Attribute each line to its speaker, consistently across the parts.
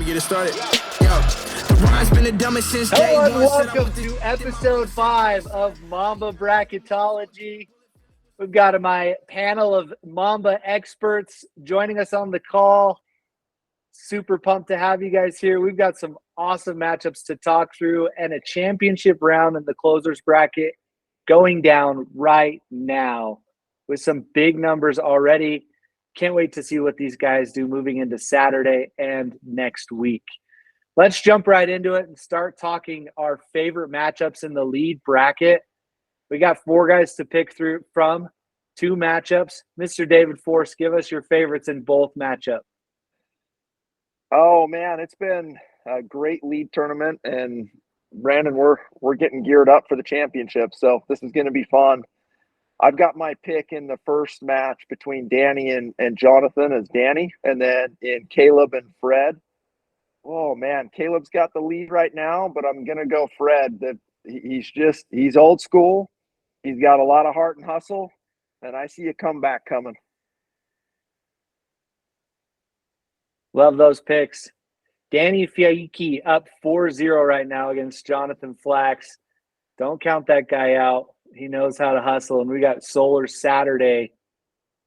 Speaker 1: me get it started. Yo, the ride's been the dumbest since day
Speaker 2: Hello and
Speaker 1: one.
Speaker 2: welcome to episode 5 of Mamba Bracketology. We've got my panel of Mamba experts joining us on the call. Super pumped to have you guys here. We've got some awesome matchups to talk through and a championship round in the closers bracket going down right now with some big numbers already. Can't wait to see what these guys do moving into Saturday and next week. Let's jump right into it and start talking our favorite matchups in the lead bracket. We got 4 guys to pick through from, 2 matchups. Mr. David Force, give us your favorites in both matchups.
Speaker 3: Oh man, it's been a great lead tournament, and Brandon, we're getting geared up for the championship, so this is going to be fun. I've got my pick in the first match between Danny and Jonathan as Danny, and then in Caleb and Fred. Oh man, Caleb's got the lead right now, but I'm gonna go Fred. He's old school. He's got a lot of heart and hustle, and I see a comeback coming.
Speaker 2: Love those picks. Danny Fiaiki up 4-0 right now against Jonathan Flax. Don't count that guy out. He knows how to hustle, and we got Solar Saturday.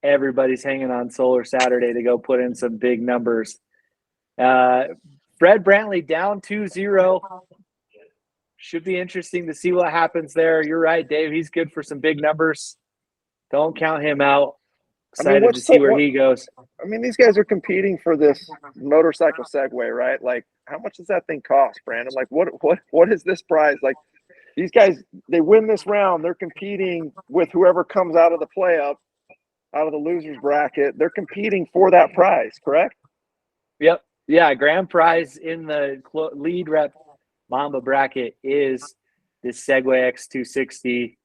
Speaker 2: Everybody's hanging on Solar Saturday to go put in some big numbers. Fred Brantley down 2-0. Should be interesting to see what happens there. You're right, Dave. He's good for some big numbers. Don't count him out. Excited to see where he goes.
Speaker 3: I mean, these guys are competing for this motorcycle Segway, right? Like, how much does that thing cost, Brandon? Like, what is this prize? Like, these guys, they win this round. They're competing with whoever comes out of the out of the losers bracket. They're competing for that prize, correct?
Speaker 2: Yep. Yeah, grand prize in the lead rep Mamba bracket is this Segway X260.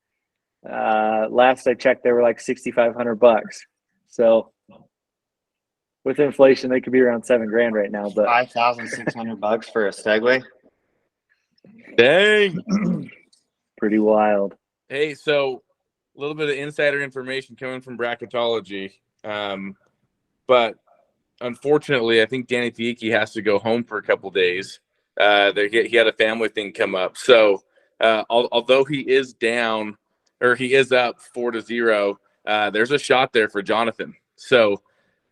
Speaker 2: Last I checked, they were like $6,500. So with inflation, they could be around $7,000 right now. But
Speaker 4: $5,600 for a Segway.
Speaker 5: Dang.
Speaker 2: Pretty wild.
Speaker 5: Hey, so a little bit of insider information coming from Bracketology. But unfortunately, I think Danny Fiaiki has to go home for a couple days. He had a family thing come up. So although he is down, or he is up 4-0, there's a shot there for Jonathan. So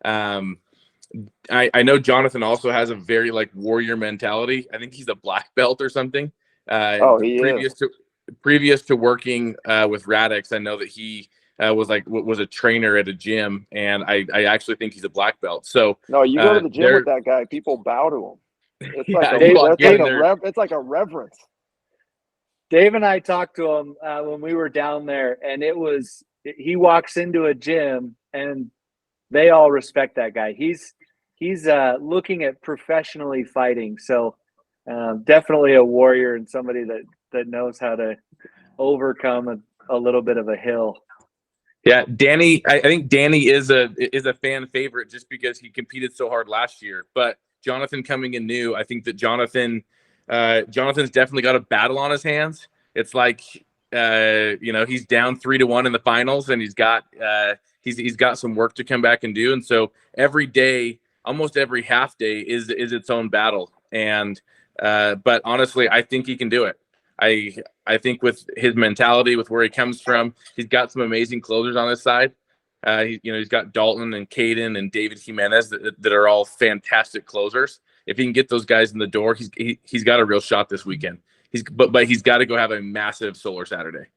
Speaker 5: I know Jonathan also has a very warrior mentality. I think he's a black belt or something.
Speaker 3: He is.
Speaker 5: Previous to working with Radix, I know that he was a trainer at a gym, and I actually think he's a black belt. So
Speaker 3: no, you go to the gym with that guy, people bow to him. It's it's like a reverence.
Speaker 2: Dave and I talked to him when we were down there, and he walks into a gym and they all respect that guy. He's looking at professionally fighting. So definitely a warrior and somebody that knows how to overcome a little bit of a hill.
Speaker 5: Yeah, Danny. I think Danny is a fan favorite just because he competed so hard last year. But Jonathan coming in new, I think that Jonathan's definitely got a battle on his hands. It's like he's down 3-1 in the finals, and he's got some work to come back and do. And so every day, almost every half day, is its own battle. And but honestly, I think he can do it. I think with his mentality, with where he comes from, he's got some amazing closers on his side. He's got Dalton and Caden and David Jimenez that are all fantastic closers. If he can get those guys in the door, he's got a real shot this weekend. But he's got to go have a massive Solar Saturday.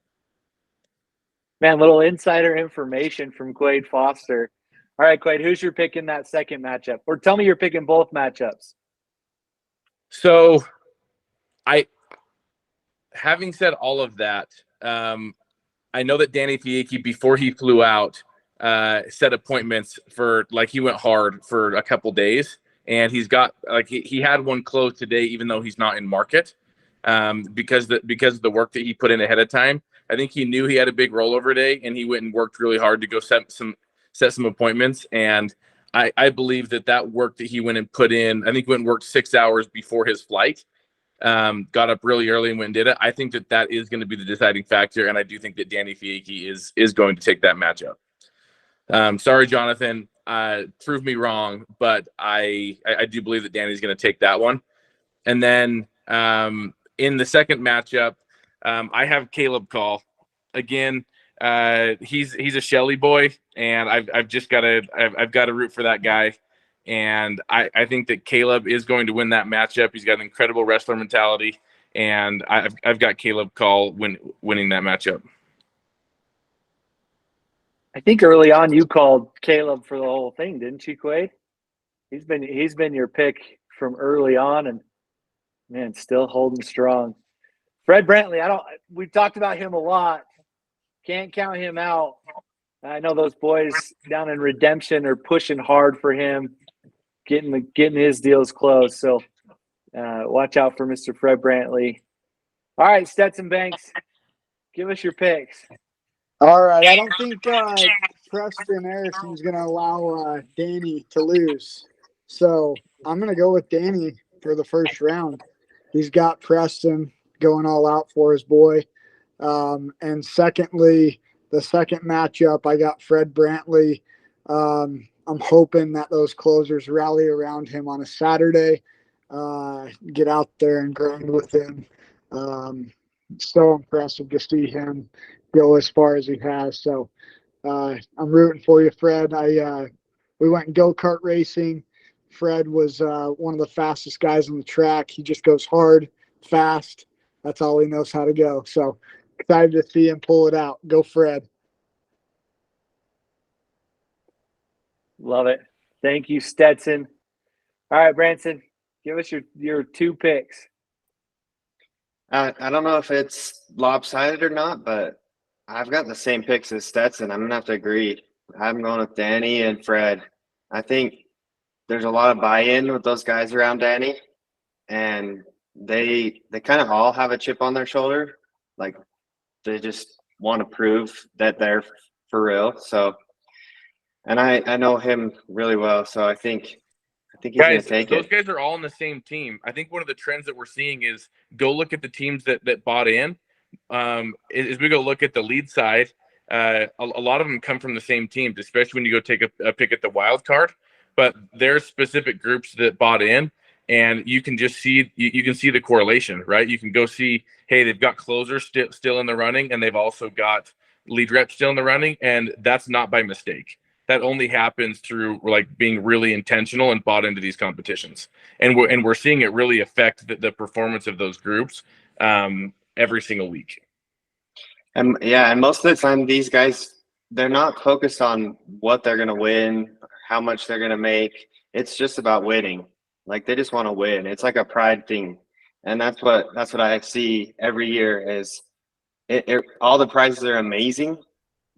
Speaker 2: Man, little insider information from Quade Foster. All right, Quade, who's your pick in that second matchup? Or tell me you're picking both matchups.
Speaker 5: So, having said all of that, I know that Danny Fiaiki, before he flew out, set appointments for he went hard for a couple days, and he's got he had one closed today, even though he's not in market, because of the work that he put in ahead of time. I think he knew he had a big rollover day, and he went and worked really hard to go set some appointments. And I believe that work that he went and put in, I think went and worked 6 hours before his flight. Got up really early and went and did it. I think that is going to be the deciding factor, and I do think that Danny Fiaiki is going to take that matchup. Sorry, Jonathan. Prove me wrong, but I do believe that Danny's going to take that one. And then in the second matchup, I have Caleb Call. Again, he's a Shelly boy, and I've got to root for that guy. And I think that Caleb is going to win that matchup. He's got an incredible wrestler mentality, and I've got Caleb Call winning that matchup.
Speaker 2: I think early on you called Caleb for the whole thing, didn't you, Quade? He's been your pick from early on, and man, still holding strong. Fred Brantley, we've talked about him a lot. Can't count him out. I know those boys down in Redemption are pushing hard for him, getting his deals closed. So watch out for Mr. Fred Brantley. All right, Stetson Banks, give us your picks.
Speaker 6: All right, I don't think Preston Harrison's going to allow Danny to lose. So I'm going to go with Danny for the first round. He's got Preston going all out for his boy. And secondly, the second matchup, I got Fred Brantley. I'm hoping that those closers rally around him on a Saturday, get out there and grind with him. So impressive to see him go as far as he has. So I'm rooting for you, Fred. We went go-kart racing. Fred was one of the fastest guys on the track. He just goes hard, fast. That's all he knows how to go. So excited to see him pull it out. Go, Fred.
Speaker 2: Love it. Thank you, Stetson. All right, Branson, give us your two picks.
Speaker 4: I don't know if it's lopsided or not, but I've got the same picks as Stetson. I'm going to have to agree. I'm going with Danny and Fred. I think there's a lot of buy-in with those guys around Danny, and they kind of all have a chip on their shoulder. Like, they just want to prove that they're for real. So, and I know him really well, so I think he's going to take it.
Speaker 5: Those guys are all on the same team. I think one of the trends that we're seeing is go look at the teams that bought in. As we go look at the lead side, a lot of them come from the same teams, especially when you go take a pick at the wild card. But there's specific groups that bought in, and you can just see you can see the correlation, right? You can go see, hey, they've got closers still in the running, and they've also got lead reps still in the running, and that's not by mistake. That only happens through like being really intentional and bought into these competitions, and we're seeing it really affect the performance of those groups every single week.
Speaker 4: And most of the time, these guys, they're not focused on what they're going to win, how much they're going to make. It's just about winning. Like, they just want to win. It's like a pride thing, and that's what I see every year. Is all the prizes are amazing,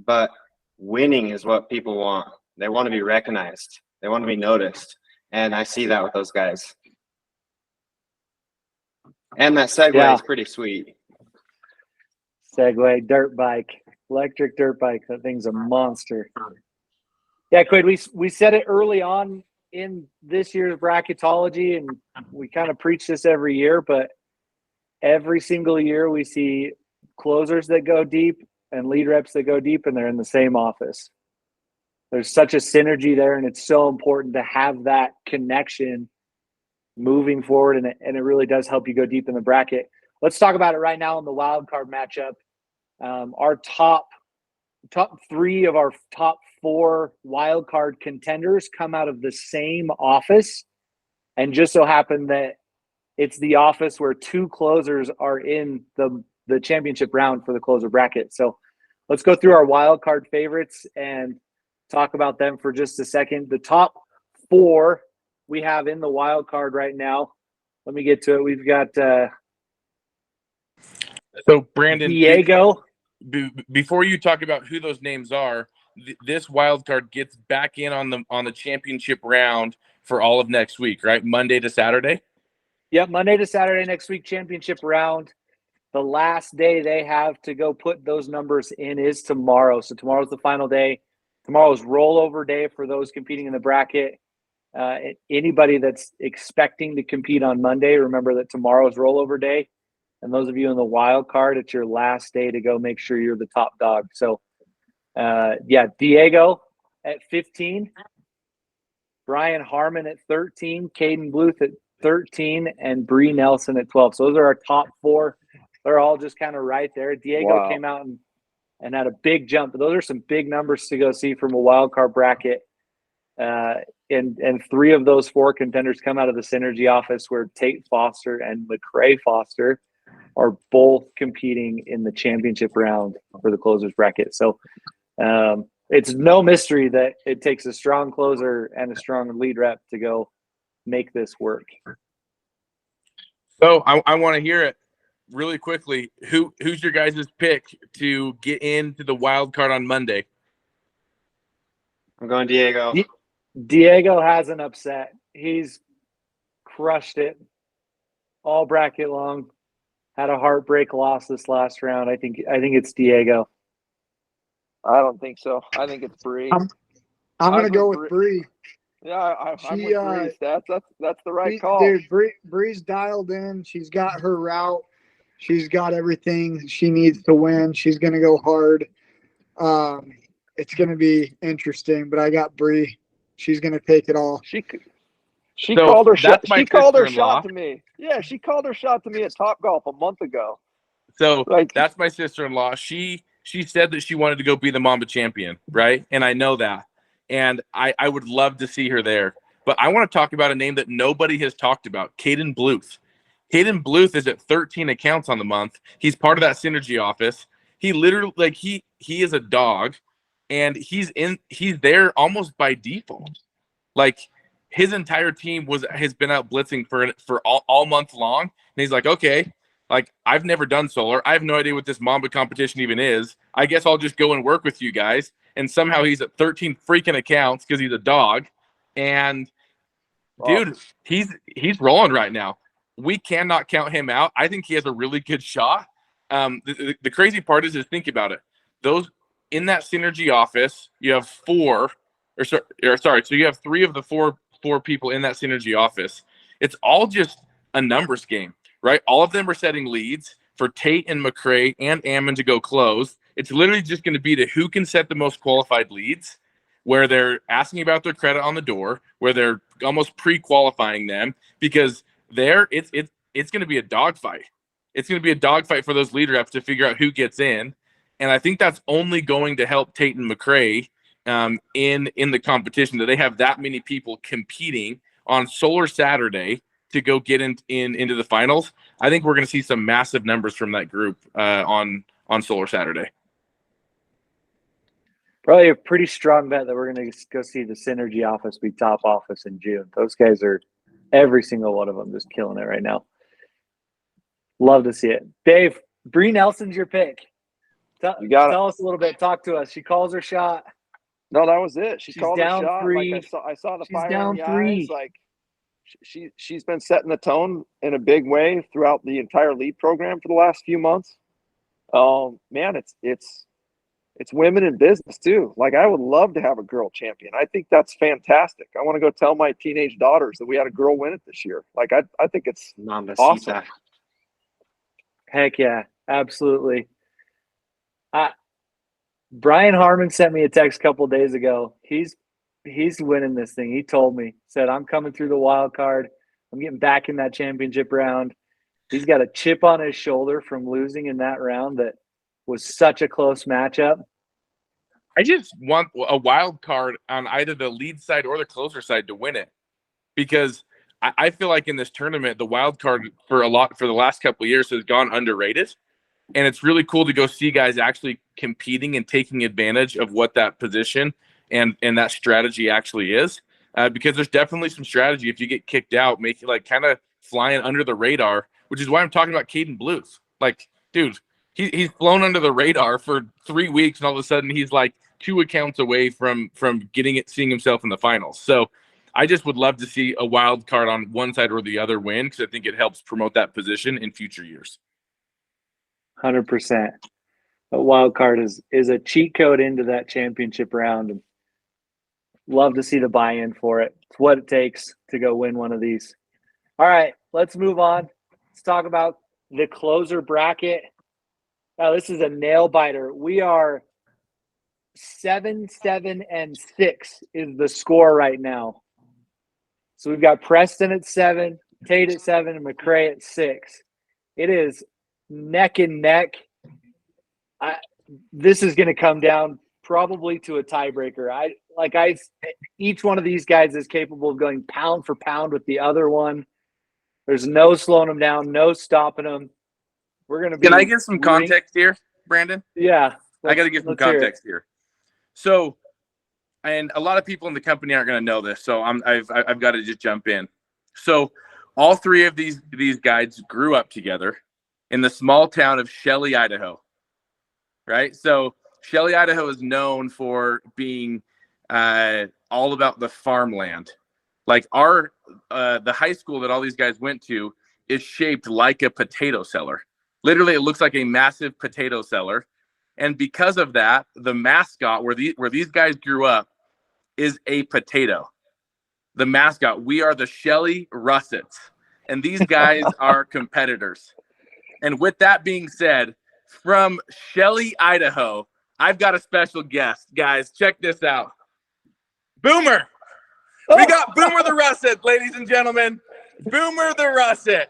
Speaker 4: but winning is what people want. They want to be recognized. They want to be noticed, and I see that with those guys. And that Segway is pretty sweet.
Speaker 2: Segway, dirt bike, electric dirt bike. That thing's a monster. Yeah, Quid, we said it early on in this year's bracketology, and we kind of preach this every year, but every single year we see closers that go deep and lead reps that go deep, and they're in the same office. There's such a synergy there, and it's so important to have that connection moving forward, and it really does help you go deep in the bracket. Let's talk about it right now in the wild card matchup. Our top three of our top four wild card contenders come out of the same office, and just so happened that it's the office where two closers are in the championship round for the closer bracket. So let's go through our wild card favorites and talk about them for just a second. The top four we have in the wild card right now. Let me get to it. We've got
Speaker 5: so Brandon
Speaker 2: Diego.
Speaker 5: Before you talk about who those names are, this wild card gets back in on the championship round for all of next week, right? Monday to Saturday.
Speaker 2: Yep, Monday to Saturday next week, championship round. The last day they have to go put those numbers in is tomorrow. So tomorrow's the final day. Tomorrow's rollover day for those competing in the bracket. Anybody that's expecting to compete on Monday, remember that tomorrow's rollover day. And those of you in the wild card, it's your last day to go make sure you're the top dog. So, Diego at 15, Brian Harmon at 13, Caden Bluth at 13, and Bree Nelson at 12. So those are our top 4. They're all just kind of right there. Diego came out and had a big jump. But those are some big numbers to go see from a wild card bracket. And 3 of those 4 contenders come out of the Synergy office, where Tate Foster and McCrae Foster are both competing in the championship round for the closers bracket. So it's no mystery that it takes a strong closer and a strong lead rep to go make this work.
Speaker 5: So I want to hear it really quickly. Who's your guys' pick to get into the wild card on Monday?
Speaker 4: I'm going Diego.
Speaker 2: Diego hasn't upset. He's crushed it all bracket long. Had a heartbreak loss this last round. I think it's Diego.
Speaker 3: I don't think so. I think it's Bree.
Speaker 6: I'm going to go with Bree.
Speaker 3: Yeah, I'm with Bree. That's the right call.
Speaker 6: Dude, Bree's dialed in. She's got her route. She's got everything she needs to win. She's going to go hard. It's going to be interesting, but I got Bree. She's going to take it all.
Speaker 3: She called her shot. She called her
Speaker 5: sister-in-law.
Speaker 3: shot to me. Yeah, she called her shot to me at Topgolf a month ago.
Speaker 5: So that's my sister-in-law. She said that she wanted to go be the Mamba champion, right? And I know that. And I would love to see her there. But I want to talk about a name that nobody has talked about, Caden Bluth. Caden Bluth is at 13 accounts on the month. He's part of that Synergy office. He literally, he is a dog, and he's there almost by default. Like, his entire team has been out blitzing for all month long. And he's like, okay, like, I've never done solar. I have no idea what this Mamba competition even is. I guess I'll just go and work with you guys. And somehow he's at 13 freaking accounts because he's a dog. And dude, he's rolling right now. We cannot count him out. I think he has a really good shot. The crazy part is think about it. Those in that Synergy office, you have 4, so you have 3 of the four people in that Synergy office. It's all just a numbers game, right? All of them are setting leads for Tate and McCrae and Ammon to go close. It's literally just going to be to who can set the most qualified leads, where they're asking about their credit on the door, where they're almost pre-qualifying them, because it's going to be a dogfight. It's going to be a dogfight for those lead reps to figure out who gets in. And I think that's only going to help Tate and McCrae in the competition, that they have that many people competing on Solar Saturday to go get into the finals. I think we're going to see some massive numbers from that group on Solar Saturday.
Speaker 2: Probably a pretty strong bet that we're going to go see the Synergy office be top office in June. Those guys are, every single one of them, just killing it right now. Love to see it. Dave, Bree Nelson's your pick. Tell us a little bit. Talk to us. She calls her shot.
Speaker 3: No, that was it. She's called
Speaker 2: down
Speaker 3: her shot.
Speaker 2: 3.
Speaker 3: Like I saw the
Speaker 2: She's
Speaker 3: fire
Speaker 2: down
Speaker 3: in the
Speaker 2: 3.
Speaker 3: eyes. Like she's been setting the tone in a big way throughout the entire lead program for the last few months. Man, it's women in business too. Like, I would love to have a girl champion. I think that's fantastic. I want to go tell my teenage daughters that we had a girl win it this year. Like, I think it's
Speaker 4: Mamba
Speaker 3: awesome.
Speaker 2: Heck yeah, absolutely. Brian Harmon sent me a text a couple days ago. He's winning this thing. He told me, said, I'm coming through the wild card. I'm getting back in that championship round. He's got a chip on his shoulder from losing in that round that was such a close matchup.
Speaker 5: I just want a wild card on either the lead side or the closer side to win it, because I feel like in this tournament, the wild card for the last couple of years has gone underrated. And it's really cool to go see guys actually competing and taking advantage of what that position and that strategy actually is. Because there's definitely some strategy if you get kicked out, making like kind of flying under the radar, which is why I'm talking about Caden Bluth. Like, dude, he's flown under the radar for 3 weeks, and all of a sudden he's like 2 accounts away from seeing himself in the finals. So I just would love to see a wild card on one side or the other win, because I think it helps promote that position in future years.
Speaker 2: 100%. A wild card is a cheat code into that championship round, and love to see the buy-in for it. It's what it takes to go win one of these. All right, let's move on. Let's talk about the closer bracket. Now, this is a nail biter. We are 7, 7, and 6 is the score right now. So we've got Preston at 7, Tate at 7, and McCray at 6. It is neck and neck. This is going to come down probably to a tiebreaker. Each one of these guys is capable of going pound for pound with the other one. There's no slowing them down, no stopping them. We're going to be.
Speaker 5: Can I give some context here, Brandon?
Speaker 2: Yeah.
Speaker 5: I got to give some context here. So, and a lot of people in the company aren't going to know this, so I've got to just jump in. So, all three of these guys grew up together in the small town of Shelley, Idaho. Right? So, Shelley, Idaho is known for being all about the farmland. Like the high school that all these guys went to is shaped like a potato cellar. Literally, it looks like a massive potato cellar. And because of that, the mascot where these guys grew up is a potato. The mascot, we are the Shelley Russets. And these guys are competitors. And with that being said, from Shelley, Idaho, I've got a special guest. Guys, check this out. Boomer. We got Boomer the Russet, ladies and gentlemen. Boomer the Russet.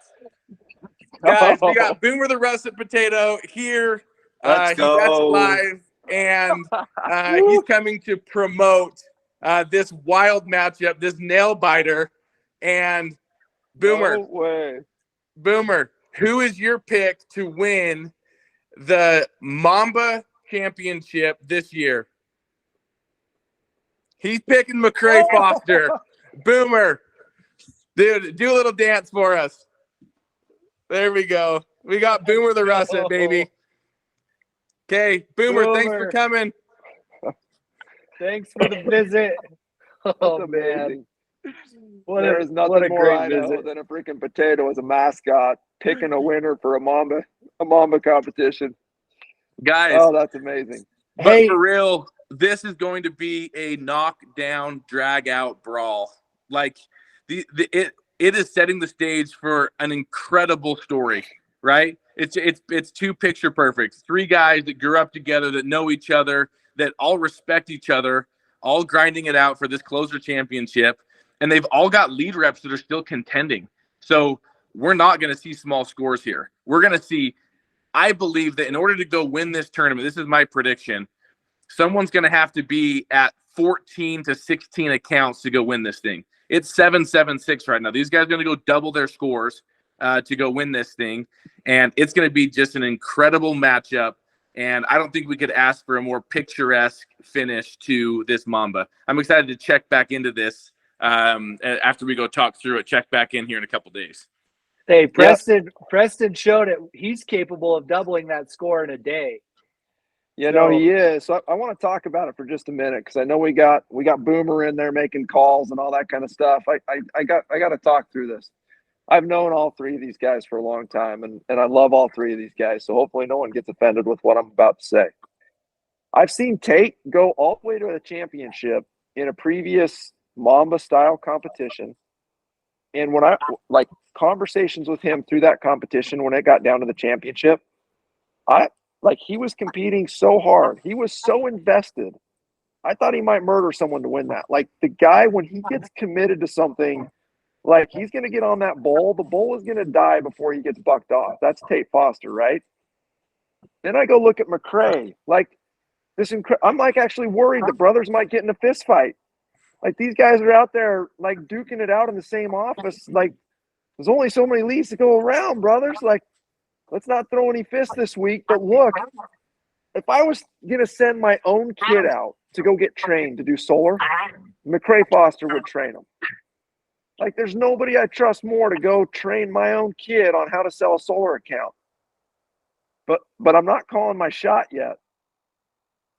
Speaker 5: Guys, we got Boomer the Russet Potato here.
Speaker 4: Let's go.
Speaker 5: That's live, and he's coming to promote this wild matchup, this nail biter. And Boomer,
Speaker 3: No way.
Speaker 5: Boomer, who is your pick to win the Mamba Championship this year? He's picking McCray Foster. Boomer, dude, do a little dance for us. There we go. We got Boomer the Russet, baby. Okay, Boomer, thanks for coming.
Speaker 2: Thanks for the visit. Oh, man.
Speaker 3: There is nothing more Idaho than a freaking potato as a mascot, picking a winner for a Mamba competition.
Speaker 5: Guys.
Speaker 3: Oh, that's amazing.
Speaker 5: But for real, this is going to be a knockdown, drag-out brawl. Like, it is setting the stage for an incredible story, right? It's two picture perfects. Three guys that grew up together, that know each other, that all respect each other, all grinding it out for this closer championship. And they've all got lead reps that are still contending. So we're not going to see small scores here. We're going to see, I believe that in order to go win this tournament, this is my prediction, someone's going to have to be at 14 to 16 accounts to go win this thing. It's 7-7-6 right now. These guys are going to go double their scores to go win this thing. And it's going to be just an incredible matchup. And I don't think we could ask for a more picturesque finish to this Mamba. I'm excited to check back into this after we go talk through it. Check back in here in a couple days.
Speaker 2: Hey, Preston showed it. He's capable of doubling that score in a day.
Speaker 3: You know, he is. So I want to talk about it for just a minute because I know we got Boomer in there making calls and all that kind of stuff. I got to talk through this. I've known all three of these guys for a long time, and I love all three of these guys. So hopefully no one gets offended with what I'm about to say. I've seen Tate go all the way to the championship in a previous Mamba style competition. And when I like conversations with him through that competition, when it got down to the championship, he was competing so hard. He was so invested. I thought he might murder someone to win that. Like the guy, when he gets committed to something, like he's going to get on that bull. The bull is going to die before he gets bucked off. That's Tate Foster, right? Then I go look at McCray. Like I'm like actually worried the brothers might get in a fist fight. Like these guys are out there like duking it out in the same office. Like there's only so many leads to go around, brothers. Like let's not throw any fists this week. But look, if I was going to send my own kid out to go get trained to do solar, McCray Foster would train him. Like there's nobody I trust more to go train my own kid on how to sell a solar account. But I'm not calling my shot yet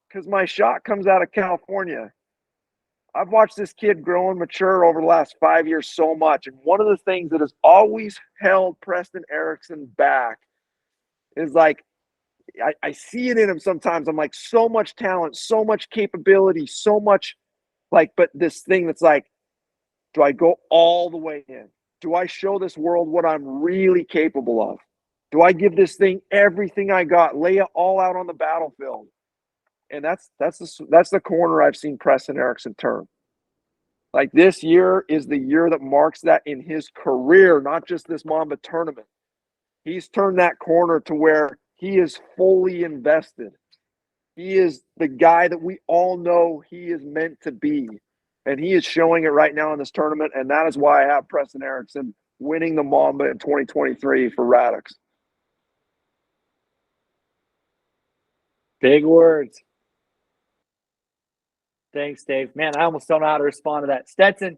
Speaker 3: because my shot comes out of California. I've watched this kid grow and mature over the last 5 years so much. And one of the things that has always held Preston Erickson back is like, I see it in him sometimes. I'm like, so much talent, so much capability, so much like, but this thing that's like, do I go all the way in? Do I show this world what I'm really capable of? Do I give this thing everything I got, lay it all out on the battlefield? And that's the corner I've seen Preston Erickson turn. Like, this year is the year that marks that in his career, not just this Mamba tournament. He's turned that corner to where he is fully invested. He is the guy that we all know he is meant to be. And he is showing it right now in this tournament. And that is why I have Preston Erickson winning the Mamba in 2023 for Radix.
Speaker 2: Big words. Thanks, Dave. Man, I almost don't know how to respond to that. Stetson,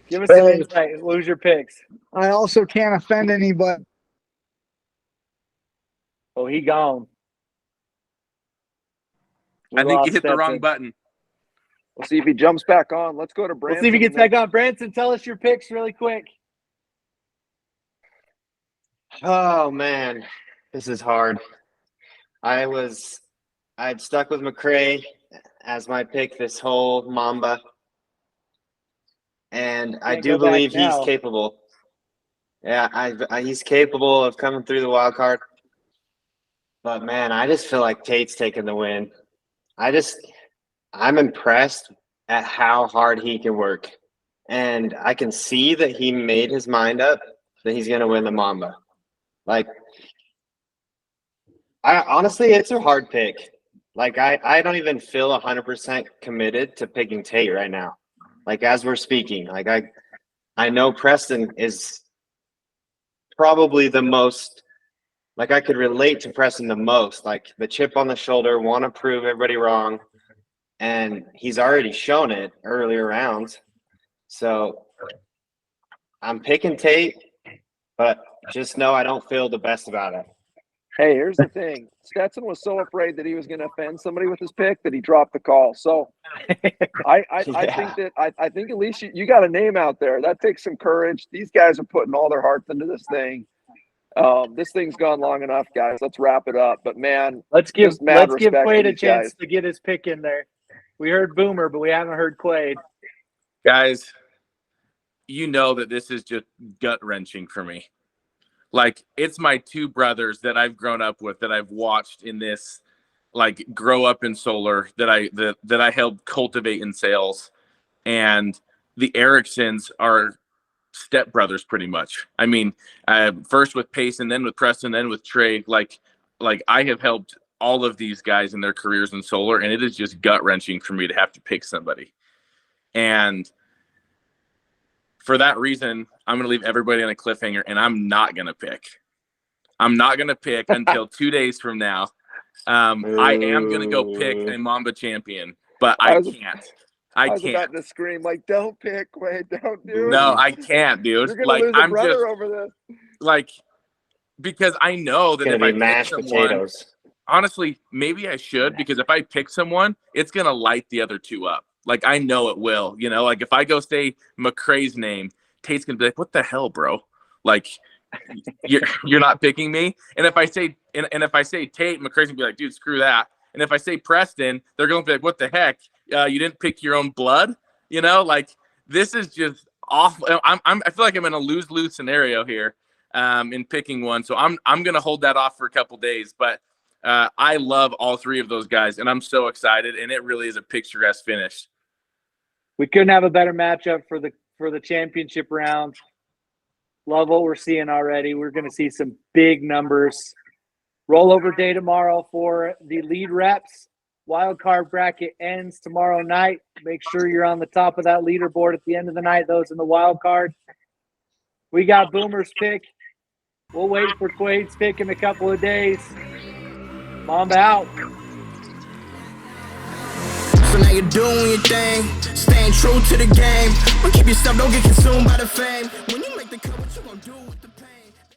Speaker 2: give us some insight. What was your picks?
Speaker 6: I also can't offend anybody.
Speaker 2: Oh, he gone.
Speaker 5: I think you hit the wrong button.
Speaker 3: We'll see if he jumps back on. Let's go to Branson.
Speaker 2: We'll see if he gets back on. Branson, tell us your picks really quick.
Speaker 4: Oh man, this is hard. I'd stuck with McRae as my pick this whole Mamba, and I do believe he's capable. Yeah, he's capable of coming through the wild card. But man, I just feel like Tate's taking the win. I'm impressed at how hard he can work, and I can see that he made his mind up that he's going to win the Mamba. Like, honestly, it's a hard pick. Like, I don't even feel 100% committed to picking Tate right now. Like, as we're speaking, like I know Preston is probably the most, like, I could relate to Preston the most, like the chip on the shoulder, want to prove everybody wrong. And he's already shown it earlier rounds. So I'm picking Tate, but just know I don't feel the best about it.
Speaker 3: Hey, here's the thing. Stetson was so afraid that he was going to offend somebody with his pick that he dropped the call. So I think at least you got a name out there. That takes some courage. These guys are putting all their hearts into this thing. This thing's gone long enough, guys. Let's wrap it up. But man,
Speaker 2: let's give Quaid a chance to get his pick in there. We heard Boomer, but we haven't heard Quaid.
Speaker 5: Guys, you know that this is just gut-wrenching for me. Like, it's my two brothers that I've grown up with, that I've watched in this, like, grow up in solar, that I helped cultivate in sales. And the Ericksons are stepbrothers pretty much. I mean, first with Payson, then with Preston, then with Trey. Like I have helped all of these guys in their careers in solar, and it is just gut-wrenching for me to have to pick somebody. And for that reason, I'm going to leave everybody on a cliffhanger, and I'm not going to pick. I'm not going to pick until 2 days from now. I am going to go pick a Mamba champion, but I can't. I can't.
Speaker 3: About to scream, like, don't pick, Quaid, don't do it.
Speaker 5: No, I can't, dude.
Speaker 3: You're going to lose a brother over this.
Speaker 5: Like, because I know that if I pick someone, potatoes. Honestly, maybe I should, because if I pick someone, it's going to light the other two up. Like, I know it will, you know, like if I go say McRae's name, Tate's going to be like, what the hell, bro? Like, you're not picking me. And if I say, and if I say Tate, McRae's going to be like, dude, screw that. And if I say Preston, they're going to be like, what the heck? You didn't pick your own blood, you know, like, this is just awful. I feel like I'm in a lose-lose scenario here in picking one. So I'm going to hold that off for a couple days, but I love all three of those guys, and I'm so excited, and it really is a picturesque finish.
Speaker 2: We couldn't have a better matchup for the championship round. Love what we're seeing already. We're going to see some big numbers. Rollover day tomorrow for the lead reps. Wild card bracket ends tomorrow night. Make sure you're on the top of that leaderboard at the end of the night, those in the wild card. We got Boomer's pick. We'll wait for Quaid's pick in a couple of days. Mamba out.
Speaker 1: So now you're doing your thing, staying true to the game. But keep your stuff, don't get consumed by the fame. When